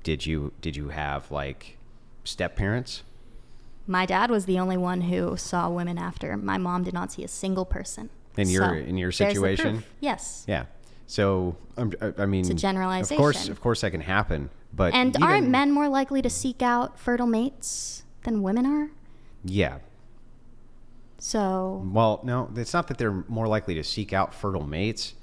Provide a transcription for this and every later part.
did you have like step parents? My dad was the only one who saw women after. My mom did not see a single person. In your situation? Yes. Yeah. So I mean, it's a generalization. Of course that can happen. But aren't men more likely to seek out fertile mates than women are? Yeah. So. Well, no, it's not that they're more likely to seek out fertile mates.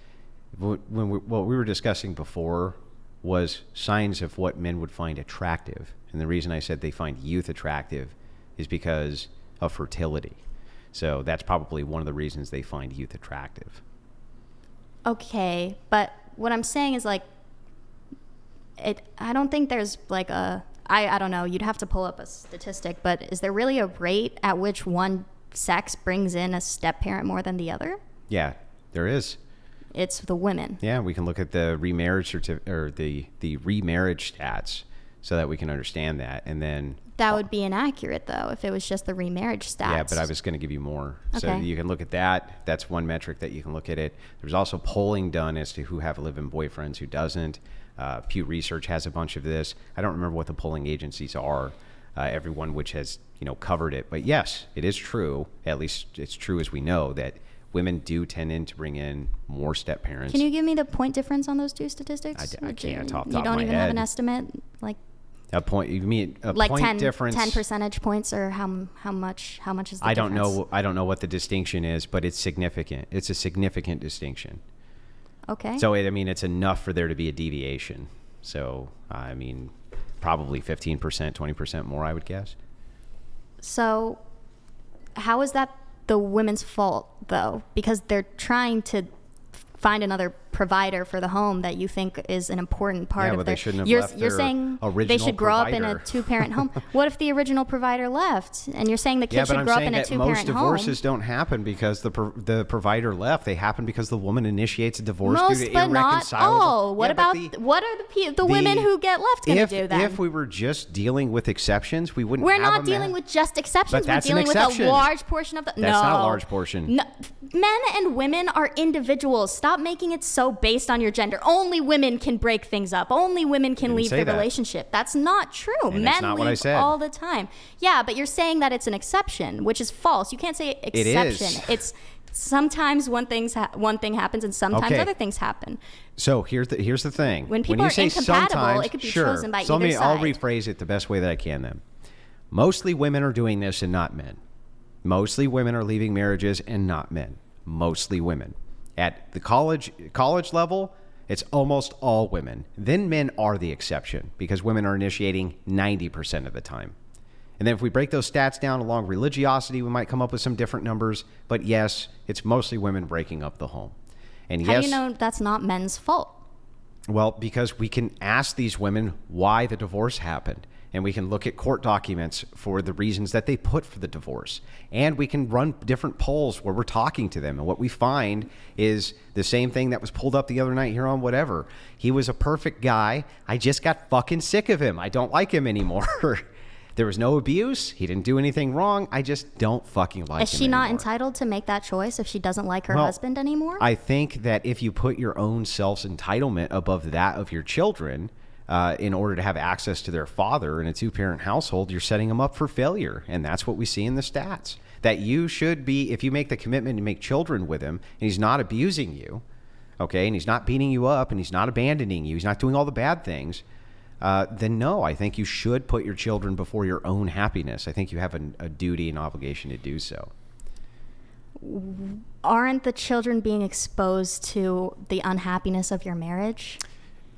What we were discussing before was signs of what men would find attractive. And the reason I said they find youth attractive is because of fertility. So that's probably one of the reasons they find youth attractive. Okay, but what I'm saying is like, I don't think there's like I don't know, you'd have to pull up a statistic, but is there really a rate at which one sex brings in a step parent more than the other? Yeah, there is. It's the women. Yeah, we can look at the remarriage or the remarriage stats so that we can understand that. And then that would be inaccurate though if it was just the remarriage stats. Yeah, but I was going to give you more. Okay. So you can look at that. That's one metric that you can look at it. There's also polling done as to who have live-in boyfriends, who doesn't. Pew Research has a bunch of this. I don't remember what the polling agencies are. Everyone which has covered it, but yes, it is true. At least it's true as we know that women do tend to bring in more step parents. Can you give me the point difference on those two statistics? I can't off the top of my head. You don't even have an estimate, like a point. You mean a like point difference? 10 percentage points, or how much is the I difference? don't know. I don't know what the distinction is, but it's significant. It's a significant distinction. Okay. So it's enough for there to be a deviation. So probably 15%, 20% more, I would guess. So how is that the women's fault, though? Because they're trying to find another provider for the home that you think is an important part of they shouldn't have left you're their saying original they should grow provider. up in a two-parent home. What if the original provider left? And you're saying the kid should grow up in a two-parent home? Most divorces don't happen because the provider left. They happen because the woman initiates a divorce due to irreconcilable. Most, but not all. What about what are the women who get left going to do then? If we were just dealing with exceptions, we wouldn't. We're not dealing with just exceptions. We're dealing with a large portion of the. That's not a large portion. No, men and women are individuals. Stop making it so based on your gender. Only women can break things up. Only women can leave the relationship. That's not true. And men not what I leave said. all the time. Yeah, but you're saying that it's an exception, which is false. You can't say exception. It is. It's sometimes one thing happens and sometimes other things happen. So here's the thing. When people you are say incompatible, it could be chosen by either side. I'll rephrase it the best way that I can then. Mostly women are doing this and not men. Mostly women are leaving marriages and not men. Mostly women. At the college level, it's almost all women. Then men are the exception because women are initiating 90% of the time. And then if we break those stats down along religiosity, we might come up with some different numbers. But yes, it's mostly women breaking up the home. And How do you know that's not men's fault? Well, because we can ask these women why the divorce happened. And we can look at court documents for the reasons that they put for the divorce. And we can run different polls where we're talking to them. And what we find is the same thing that was pulled up the other night here on whatever. He was a perfect guy. I just got fucking sick of him. I don't like him anymore. There was no abuse. He didn't do anything wrong. I just don't fucking like him Is she not anymore. entitled to make that choice if she doesn't like her husband anymore? I think that if you put your own self's entitlement above that of your children, in order to have access to their father in a two-parent household, you're setting them up for failure. And that's what we see in the stats. That you should be, if you make the commitment to make children with him, and he's not abusing you, okay, and he's not beating you up, and he's not abandoning you, he's not doing all the bad things, then no, I think you should put your children before your own happiness. I think you have a duty and obligation to do so. Aren't the children being exposed to the unhappiness of your marriage?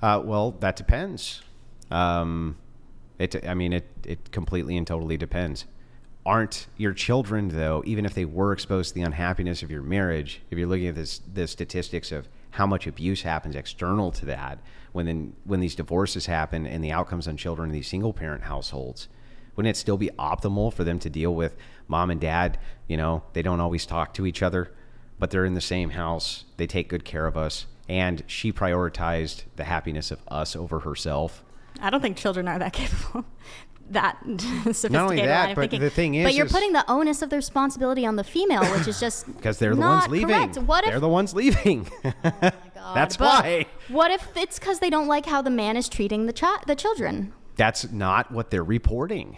Well, that depends. It completely and totally depends. Aren't your children, though, even if they were exposed to the unhappiness of your marriage, if you're looking at the statistics of how much abuse happens external to that, when these divorces happen and the outcomes on children in these single-parent households, wouldn't it still be optimal for them to deal with mom and dad? They don't always talk to each other, but they're in the same house. They take good care of us. And she prioritized the happiness of us over herself. I don't think children are that capable, that sophisticated. Not only that, line of but thinking. the thing is... But you're putting the onus of the responsibility on the female, which is just because they're the not ones leaving. Correct. They're the ones leaving. Oh my God. God. That's But why. What if it's because they don't like how the man is treating the children? That's not what they're reporting.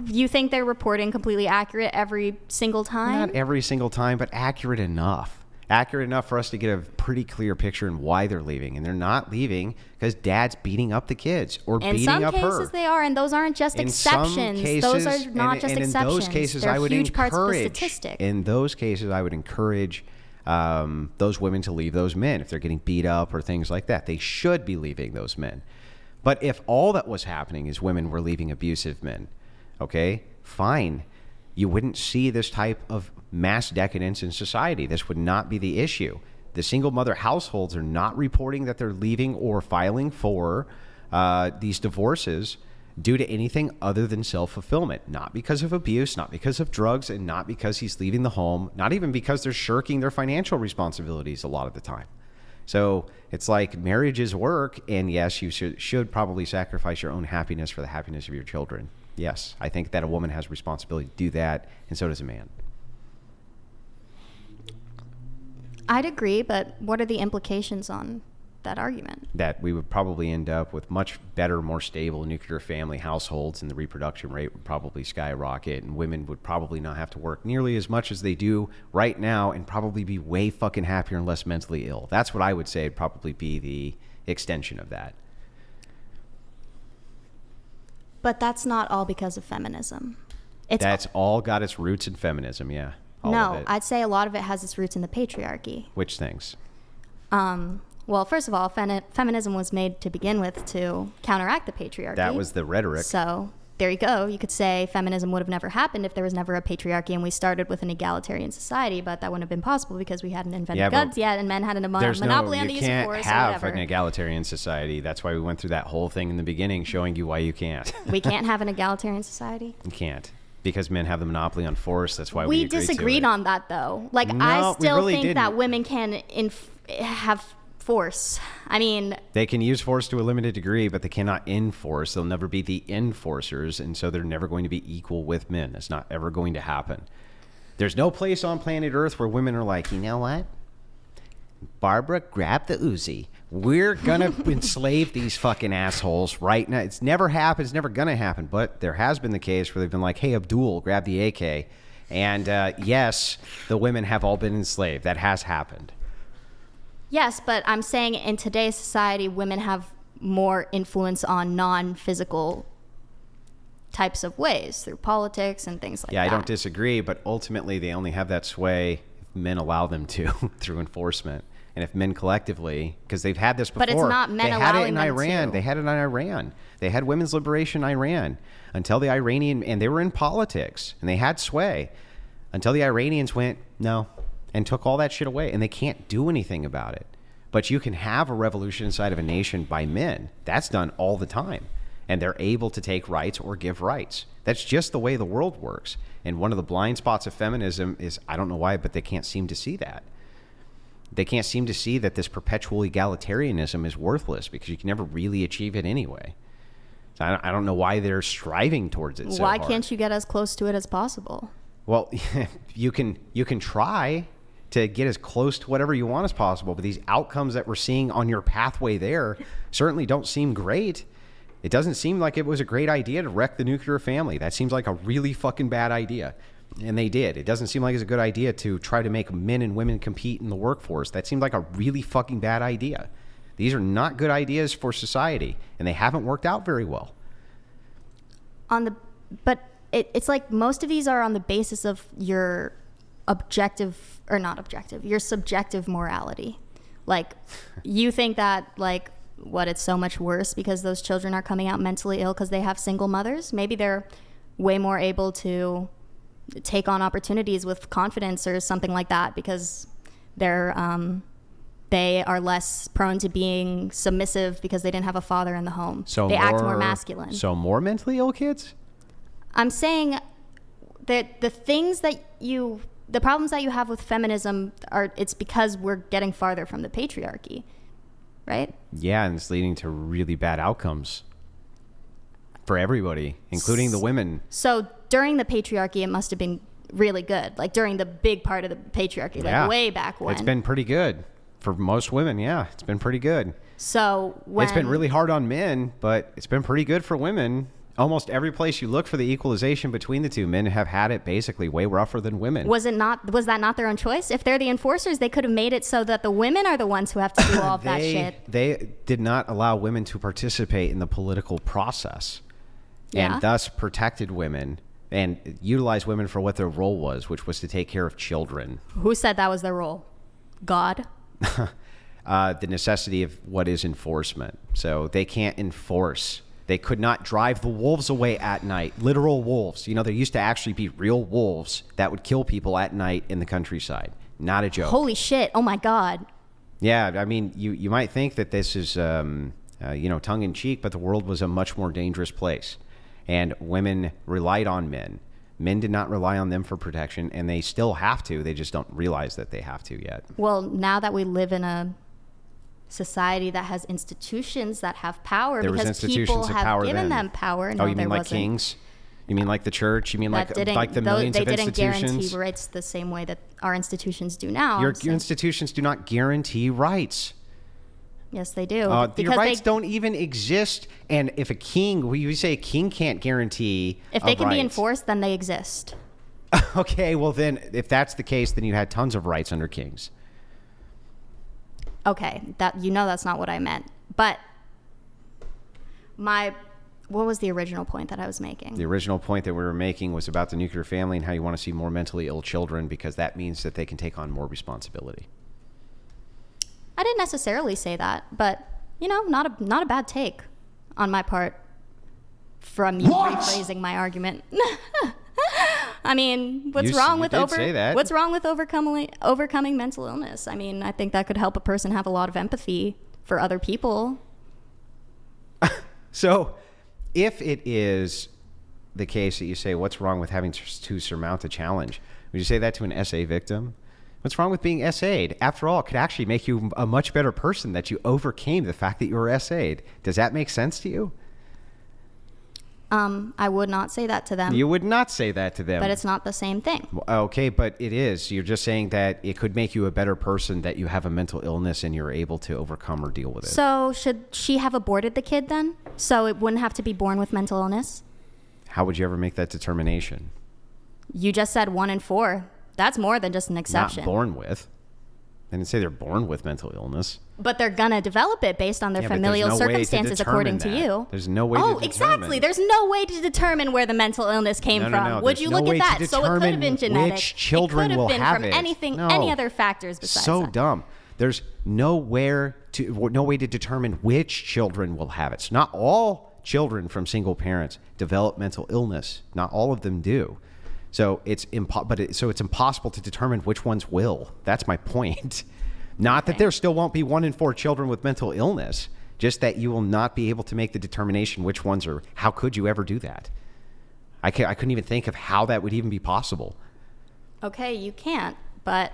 You think they're reporting completely accurate every single time? Not every single time, but accurate enough. Accurate enough for us to get a pretty clear picture on why they're leaving. And they're not leaving because dad's beating up the kids or beating up her. In some cases they are, and those aren't just exceptions. Those are not just exceptions. In those cases, They're I would huge parts of the encourage. statistic. In those cases, I would encourage those women to leave those men if they're getting beat up or things like that. They should be leaving those men. But if all that was happening is women were leaving abusive men, okay, fine. You wouldn't see this type of mass decadence in society. This would not be the issue. The single mother households are not reporting that they're leaving or filing for these divorces due to anything other than self-fulfillment. Not because of abuse, not because of drugs, and not because he's leaving the home, not even because they're shirking their financial responsibilities a lot of the time. So it's like marriage is work, and yes, you should probably sacrifice your own happiness for the happiness of your children. Yes, I think that a woman has a responsibility to do that, and so does a man. I'd agree, but what are the implications on that argument? That we would probably end up with much better, more stable nuclear family households, and the reproduction rate would probably skyrocket, and women would probably not have to work nearly as much as they do right now, and probably be way fucking happier and less mentally ill. That's what I would say would probably be the extension of that. But that's not all because of feminism. That's all got its roots in feminism, yeah. No, I'd say a lot of it has its roots in the patriarchy. Which things? Well, first of all, feminism was made to begin with to counteract the patriarchy. That was the rhetoric. So there you go. You could say feminism would have never happened if there was never a patriarchy and we started with an egalitarian society, but that wouldn't have been possible because we hadn't invented guns yet and men had a monopoly on the use of force or whatever. You can't have an egalitarian society. That's why we went through that whole thing in the beginning showing you why you can't. We can't have an egalitarian society? You can't. Because men have the monopoly on force. That's why we agreed to it. We disagreed on that, though. Like, no, I still really think that women can have force. I mean, they can use force to a limited degree, but they cannot enforce. They'll never be the enforcers, and so they're never going to be equal with men. That's not ever going to happen. There's no place on planet Earth where women are like, you know what? Barbara, grab the Uzi. We're going to enslave these fucking assholes right now. It's never happened. It's never going to happen. But there has been the case where they've been like, hey, Abdul, grab the AK. And yes, the women have all been enslaved. That has happened. Yes, but I'm saying in today's society, women have more influence on non-physical types of ways through politics and things like that. Yeah, I don't disagree. But ultimately, they only have that sway if men allow them to through enforcement. And if men collectively, because they've had this before. But it's not men allowing them to. They had it in Iran. They had women's liberation in Iran until the Iranian, and they were in politics and they had sway until the Iranians went, no, and took all that shit away. And they can't do anything about it. But you can have a revolution inside of a nation by men. That's done all the time. And they're able to take rights or give rights. That's just the way the world works. And one of the blind spots of feminism is, I don't know why, but they can't seem to see that. They can't seem to see that this perpetual egalitarianism is worthless because you can never really achieve it anyway. So I don't know why they're striving towards it so hard. Why can't you get as close to it as possible? Well, you can try to get as close to whatever you want as possible, but these outcomes that we're seeing on your pathway there certainly don't seem great. It doesn't seem like it was a great idea to wreck the nuclear family. That seems like a really fucking bad idea. And they did. It doesn't seem like it's a good idea to try to make men and women compete in the workforce. That seems like a really fucking bad idea. These are not good ideas for society, and they haven't worked out very well. But it's like most of these are on the basis of your your subjective morality. Like, you think that, like, it's so much worse because those children are coming out mentally ill because they have single mothers? Maybe they're way more able to take on opportunities with confidence or something like that because they are less prone to being submissive because they didn't have a father in the home. So they act more masculine. So more mentally ill kids? I'm saying that the problems that you have with feminism it's because we're getting farther from the patriarchy, right? Yeah, and it's leading to really bad outcomes for everybody, including the women. So during the patriarchy, it must have been really good. Like during the big part of the patriarchy, like way back when. It's been pretty good. For most women, yeah, it's been pretty good. So when It's been really hard on men, but it's been pretty good for women. Almost every place you look for the equalization between the two, men have had it basically way rougher than women. was that not their own choice? If they're the enforcers, they could have made it so that the women are the ones who have to do all of that shit. They did not allow women to participate in the political process, Yeah. and thus protected women and utilized women for what their role was, which was to take care of children. Who said that was their role? God? The necessity of what is enforcement. So they can't enforce. They could not drive the wolves away at night, literal wolves. You know, there used to actually be real wolves that would kill people at night in the countryside. Not a joke. Holy shit. Oh my God. Yeah, I mean, you might think that this is, tongue in cheek, but the world was a much more dangerous place. And women relied on men. Men did not rely on them for protection, and they still have to. They just don't realize that they have to yet. Well, now that we live in a society that has institutions that have power, There was because institutions people of have power given then. them power. Oh, No, you there mean like wasn't. kings? You mean like the church? You mean like the millions they of didn't institutions? guarantee rights the same way that our institutions do now. Your So- institutions do not guarantee rights. yes, they do. Your Because rights don't even exist. And if a king, when you say a king can't guarantee if a they can be right- enforced, then they exist. Okay, well then, if that's the case, then you had tons of rights under kings. Okay, that's not what I meant. But what was the original point that I was making? The original point that we were making was about the nuclear family and how you want to see more mentally ill children because that means that they can take on more responsibility. I didn't necessarily say that, but not a bad take on my part from you rephrasing my argument. I mean, what's wrong with overcoming mental illness? I mean, I think that could help a person have a lot of empathy for other people. So, if it is the case that you say, what's wrong with having to surmount a challenge? Would you say that to an SA victim? What's wrong with being SA'd? After all, it could actually make you a much better person that you overcame the fact that you were SA'd. Does that make sense to you? I would not say that to them. You would not say that to them. But it's not the same thing. Okay, but it is. You're just saying that it could make you a better person that you have a mental illness and you're able to overcome or deal with it. So should she have aborted the kid then? So it wouldn't have to be born with mental illness? How would you ever make that determination? You just said 1 in 4. That's more than just an exception. Not born with. I didn't say they're born with mental illness. But they're going to develop it based on their familial circumstances, according to you. There's no way to determine. Oh, exactly. There's no way to determine where the mental illness came from. No. Would you look at that? So it could have been genetic. Which children will have it. It could have been from any other factors besides so that. dumb. There's no way to determine which children will have it. So not all children from single parents develop mental illness. Not all of them do. So it's impossible to determine which ones will. That's my point. Not that there still won't be 1 in 4 children with mental illness, just that you will not be able to make the determination which ones are. How could you ever do that? I couldn't even think of how that would even be possible. Okay, you can't, but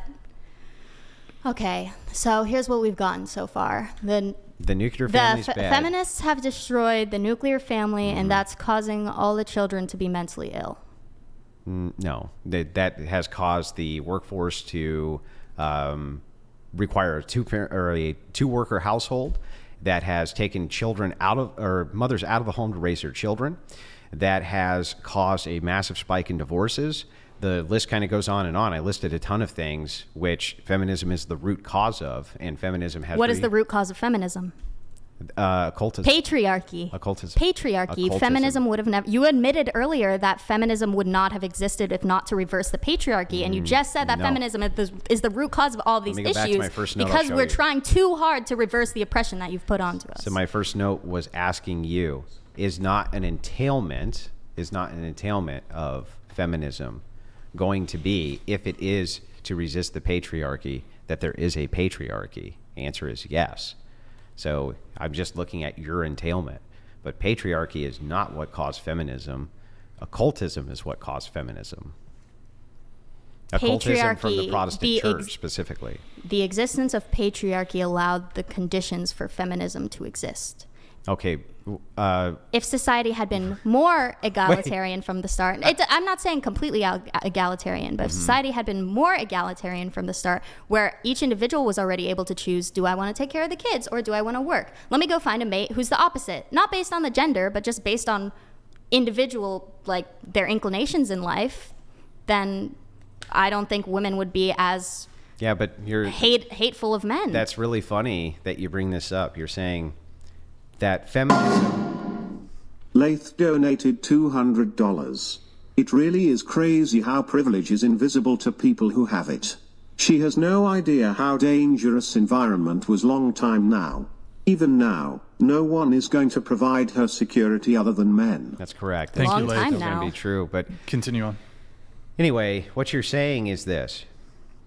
okay. So here's what we've gotten so far. The nuclear family's bad. Feminists have destroyed the nuclear family, and that's causing all the children to be mentally ill. No, that has caused the workforce to require a two-worker household. That has taken mothers out of the home to raise their children. That has caused a massive spike in divorces. The list kind of goes on and on. I listed a ton of things which feminism is the root cause of, and feminism has. What is the root cause of feminism? Occultism. Patriarchy. Occultism. Patriarchy. Occultism. Feminism would have never. You admitted earlier that feminism would not have existed if not to reverse the patriarchy, and you just said that feminism is the root cause of all of these issues because we're trying too hard to reverse the oppression that you've put onto us. So my first note was asking you: is not an entailment of feminism going to be, if it is to resist the patriarchy, that there is a patriarchy? Answer is yes. So I'm just looking at your entailment. But patriarchy is not what caused feminism. Occultism is what caused feminism. Occultism from the Protestant church specifically. The existence of patriarchy allowed the conditions for feminism to exist. Okay. If society had been more egalitarian from the start, I'm not saying completely egalitarian, but if society had been more egalitarian from the start, where each individual was already able to choose, do I want to take care of the kids or do I want to work? Let me go find a mate who's the opposite, not based on the gender, but just based on individual, like their inclinations in life, then I don't think women would be as but you're hateful of men. That's really funny that you bring this up. You're saying that feminism. Lath donated $200. It really is crazy how privilege is invisible to people who have it. She has no idea how dangerous environment was long time now. Even now, no one is going to provide her security other than men. That's correct. Thank Long you, Lath. time That's going now. to be true. But Continue on. anyway, what you're saying is this.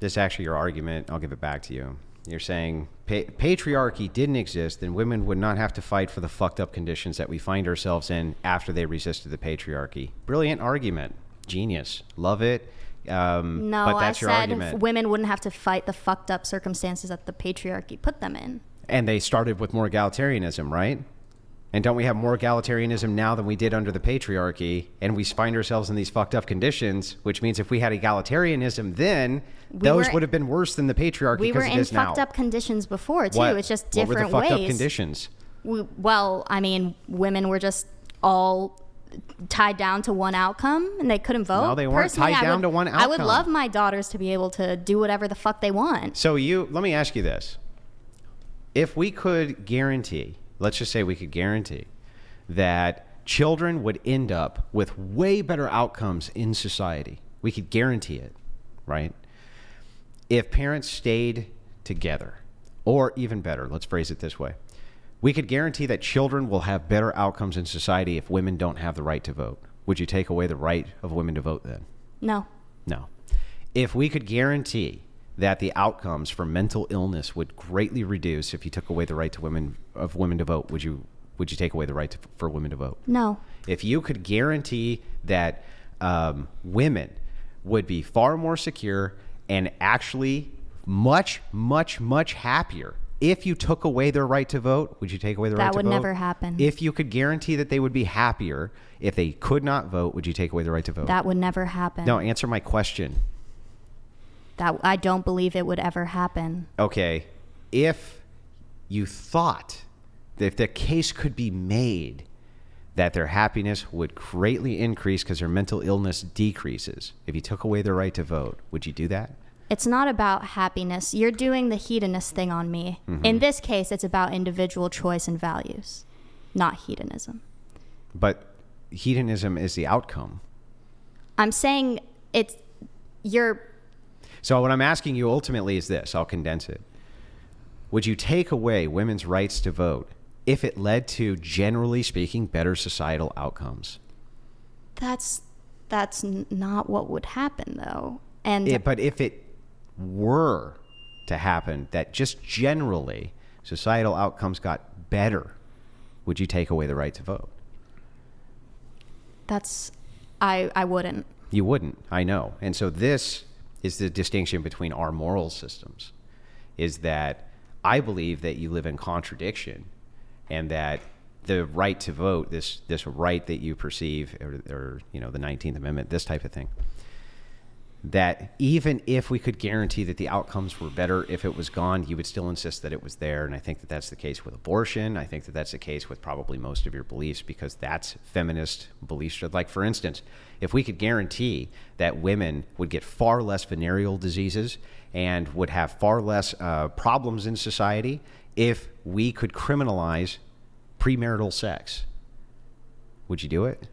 This is actually your argument. I'll give it back to you. You're saying patriarchy didn't exist, then women would not have to fight for the fucked up conditions that we find ourselves in after they resisted the patriarchy. Brilliant argument. Genius. Love it. No, but I that's your said argument. women wouldn't have to fight the fucked up circumstances that the patriarchy put them in. And they started with more egalitarianism, right? And don't we have more egalitarianism now than we did under the patriarchy? And we find ourselves in these fucked up conditions, which means if we had egalitarianism then, those would have been worse than the patriarchy We were because it in is now. fucked up conditions before, too. What? It's just What were different the fucked ways. up conditions? Well, I mean, women were just all tied down to one outcome and they couldn't vote. No, they weren't Personally, tied I down would- to one I would outcome. love my daughters to be able to do whatever the fuck they want. So let me ask you this. If we could guarantee, let's just say we could guarantee that children would end up with way better outcomes in society. We could guarantee it, right? If parents stayed together, or even better, let's phrase it this way. We could guarantee that children will have better outcomes in society if women don't have the right to vote. Would you take away the right of women to vote then? No. No. If we could guarantee that the outcomes for mental illness would greatly reduce if you took away the right to women to vote, would you take away the right for women to vote? No. If you could guarantee that women would be far more secure and actually much, much, much happier if you took away their right to vote, would you take away the right to vote? That would never happen. If you could guarantee that they would be happier if they could not vote, would you take away the right to vote? That would never happen. No, answer my question. That I don't believe it would ever happen. Okay, if you thought that if the case could be made that their happiness would greatly increase because their mental illness decreases if you took away their right to vote, would you do that? It's not about happiness. You're doing the hedonist thing on me. Mm-hmm. In this case, it's about individual choice and values, not hedonism. But hedonism is the outcome. I'm saying you're So what I'm asking you ultimately is this. I'll condense it. Would you take away women's rights to vote if it led to, generally speaking, better societal outcomes? that's not what would happen, though. And But if it were to happen, that just generally societal outcomes got better, would you take away the right to vote? I wouldn't. You wouldn't, I know. And so this is the distinction between our moral systems, is that I believe that you live in contradiction and that the right to vote, this right that you perceive, or the 19th Amendment, this type of thing, that even if we could guarantee that the outcomes were better if it was gone, you would still insist that it was there. And I think that that's the case with abortion. I think that that's the case with probably most of your beliefs, because that's feminist beliefs. Like, for instance, if we could guarantee that women would get far less venereal diseases and would have far less problems in society if we could criminalize premarital sex, would you do it?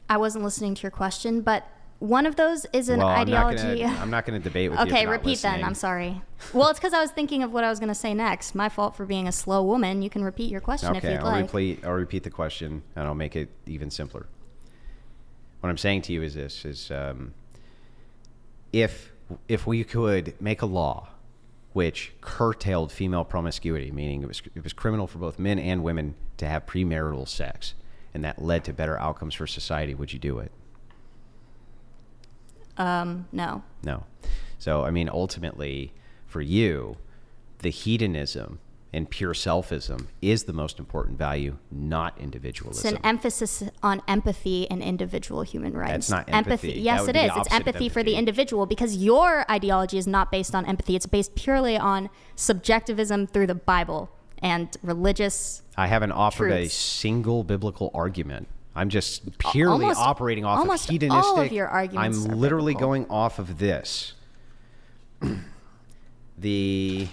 I wasn't listening to your question, but one of those is an Well, ideology. I'm not going to debate with you. Okay, if you're not repeat then. listening. I'm sorry. Well, it's because I was thinking of what I was going to say next. My fault for being a slow woman. You can repeat your question if Okay, you'd like. I'll repeat the question, and I'll make it even simpler. What I'm saying to you is this: if we could make a law which curtailed female promiscuity, meaning it was criminal for both men and women to have premarital sex, and that led to better outcomes for society, would you do it? No. No. So, I mean, ultimately, for you, the hedonism and pure selfism is the most important value, not individualism. It's an emphasis on empathy and individual human rights. That's not empathy. Yes, That would it be is. the It's opposite of empathy for the empathy. individual, because your ideology is not based on empathy. It's based purely on subjectivism through the Bible and religious. I haven't offered a truths. single biblical argument. I'm just purely Almost- operating off of almost hedonistic. all of your arguments I'm are literally biblical. going off of this. The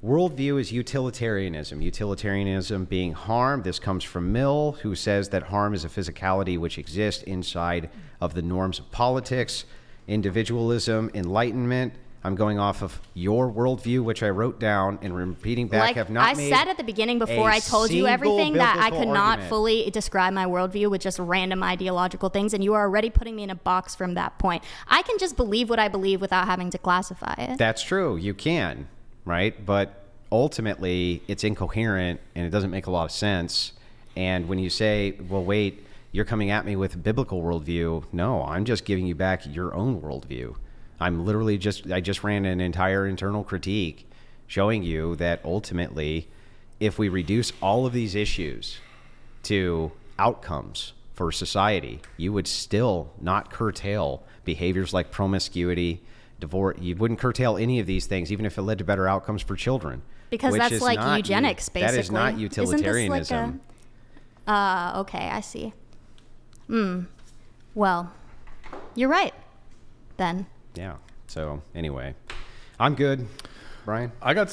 worldview is utilitarianism. Utilitarianism being harm. This comes from Mill, who says that harm is a physicality which exists inside of the norms of politics. Individualism, enlightenment. I'm going off of your worldview, which I wrote down and repeating back. Like Have not I made said at the beginning before a I told you single everything, that I biblical could not argument. fully describe my worldview with just random ideological things, and you are already putting me in a box from that point. I can just believe what I believe without having to classify it. That's true. You can, right? But ultimately, it's incoherent and it doesn't make a lot of sense. And when you say, well, wait, you're coming at me with a biblical worldview. No, I'm just giving you back your own worldview. I'm literally I just ran an entire internal critique showing you that ultimately, if we reduce all of these issues to outcomes for society, you would still not curtail behaviors like promiscuity, divorce. You wouldn't curtail any of these things, even if it led to better outcomes for children. Because which that's is like not eugenics, basically. That is not utilitarianism. Isn't this like okay, I see. Well, you're right, then. Yeah. So anyway, I'm good. Brian? I got